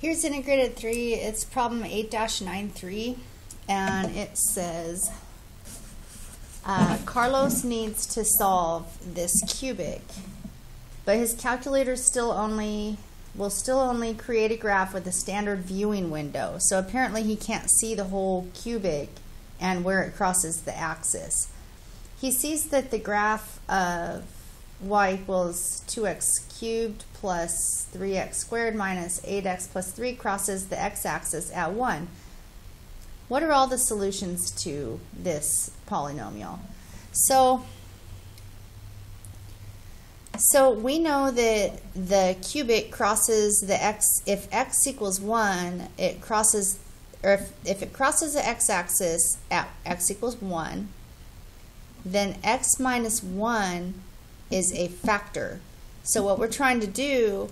Here's integrated 3. It's problem 8-93, and it says Carlos needs to solve this cubic, but his calculator will still only create a graph with a standard viewing window. So apparently he can't see the whole cubic and where it crosses the axis. He sees that the graph of y equals 2x cubed plus 3x squared minus 8x plus 3 crosses the x-axis at 1. What are all the solutions to this polynomial? So we know that the cubic crosses the x, if x equals 1, it crosses, or if it crosses the x-axis at x equals 1, then x minus 1 is a factor. So what we're trying to do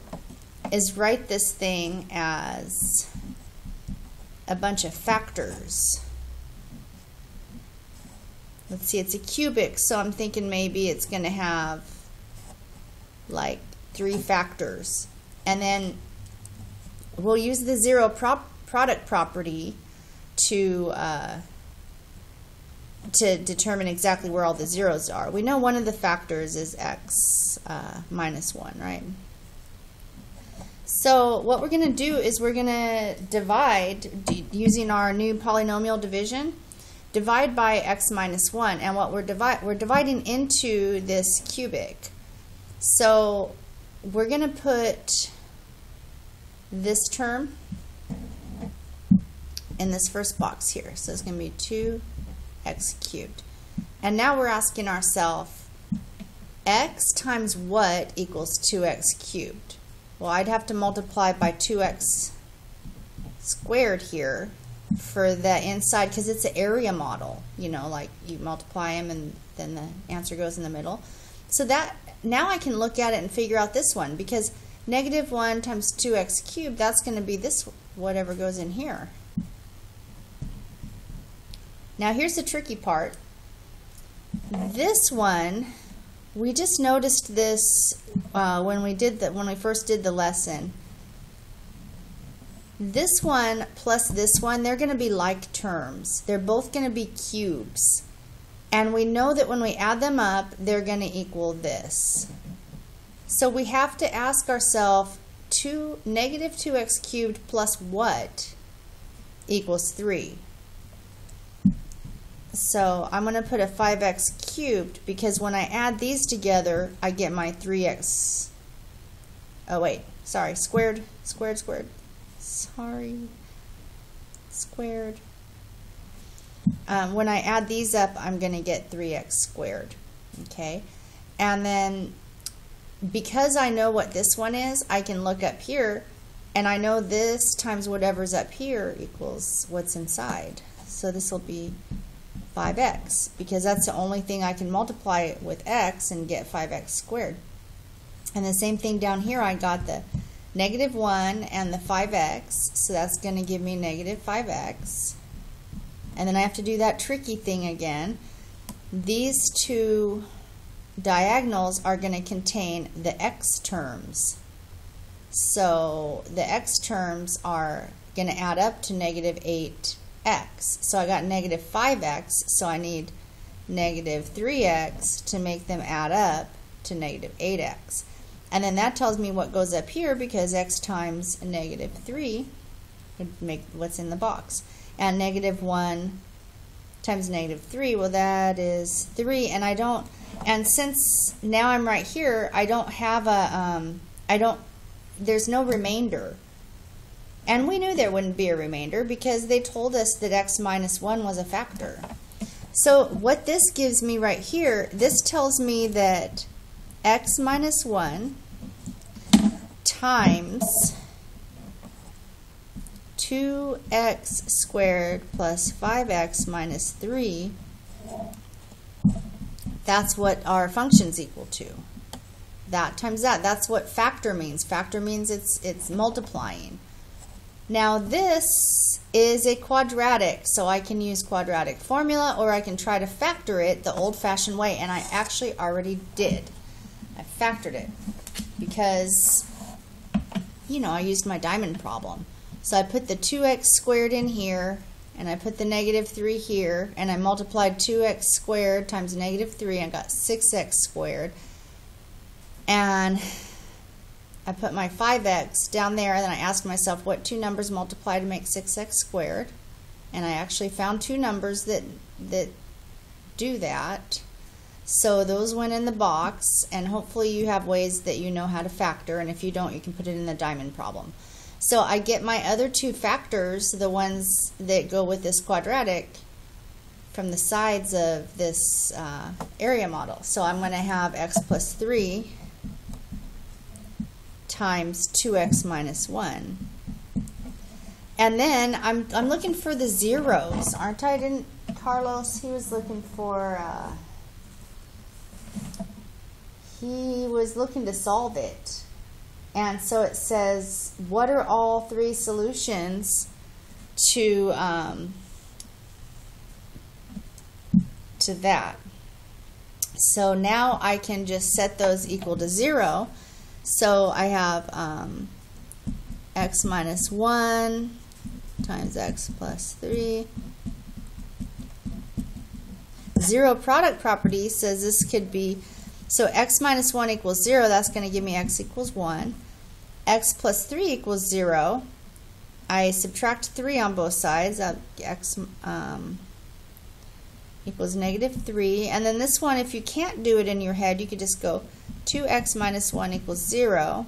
is write this thing as a bunch of factors. Let's see, it's a cubic, so I'm thinking maybe it's going to have like 3 factors. And then we'll use the zero product property to determine exactly where all the zeros are. We know one of the factors is x minus 1, right? So what we're going to do is we're going to divide, using our new polynomial division, divide by x minus 1. And what we're dividing into this cubic. So we're going to put this term in this first box here. So it's going to be 2x cubed. And now we're asking ourselves, x times what equals 2x cubed? Well, I'd have to multiply by 2x squared here for the inside, because it's an area model. You know, like you multiply them and then the answer goes in the middle. So that, now I can look at it and figure out this one, because negative 1 times 2x cubed, that's going to be this, whatever goes in here. Now here's the tricky part. This one, we just noticed this when we first did the lesson. This one plus this one, they're going to be like terms. They're both going to be cubes. And we know that when we add them up, they're going to equal this. So we have to ask ourselves, negative 2x cubed plus what equals 3? So I'm going to put a 5x cubed, because when I add these together, I get my 3x. Oh wait, sorry, squared. Sorry, squared. When I add these up, I'm going to get 3x squared. Okay, and then because I know what this one is, I can look up here, and I know this times whatever's up here equals what's inside. So this will be 5x, because that's the only thing I can multiply with x and get 5x squared. And the same thing down here, I got the negative 1 and the 5x, so that's going to give me negative 5x. And then I have to do that tricky thing again. These two diagonals are going to contain the x terms. So the x terms are going to add up to negative 8x. So I got negative 5x, so I need negative 3x to make them add up to negative 8x. And then that tells me what goes up here, because x times negative 3 would make what's in the box. And negative 1 times negative 3, well, that is 3. And I don't, and since now I'm right here, I don't have a, there's no remainder. And we knew there wouldn't be a remainder, because they told us that x minus 1 was a factor. So what this gives me right here, this tells me that x minus 1 times 2x squared plus 5x minus 3, that's what our function's equal to. That times that, that's what factor means. Factor means it's multiplying. Now this is a quadratic, so I can use quadratic formula, or I can try to factor it the old-fashioned way, and I actually already did. I factored it because, you know, I used my diamond problem. So I put the 2x squared in here, and I put the negative 3 here, and I multiplied 2x squared times negative 3, and I got 6x squared. And I put my 5x down there, and then I asked myself what two numbers multiply to make 6x squared. And I actually found two numbers that do that. So those went in the box, and hopefully you have ways that you know how to factor, and if you don't, you can put it in the diamond problem. So I get my other two factors, the ones that go with this quadratic, from the sides of this area model. So I'm going to have x plus 3 times 2x minus 1. And then I'm looking for the zeros, aren't I? Didn't Carlos, he was looking for, he was looking to solve it. And so it says, what are all three solutions to that? So now I can just set those equal to 0. So I have x minus 1 times x plus 3. Zero product property says this could be, so x minus 1 equals 0, that's going to give me x equals 1. X plus 3 equals 0. I subtract 3 on both sides. X equals negative 3. And then this one, if you can't do it in your head, you could just go 2x minus 1 equals 0.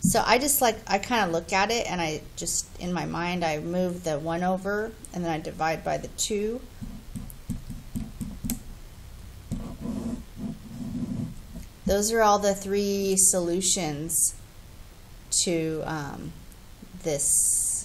So I just I kind of look at it, and I just, in my mind, I move the 1 over, and then I divide by the 2. Those are all the three solutions to this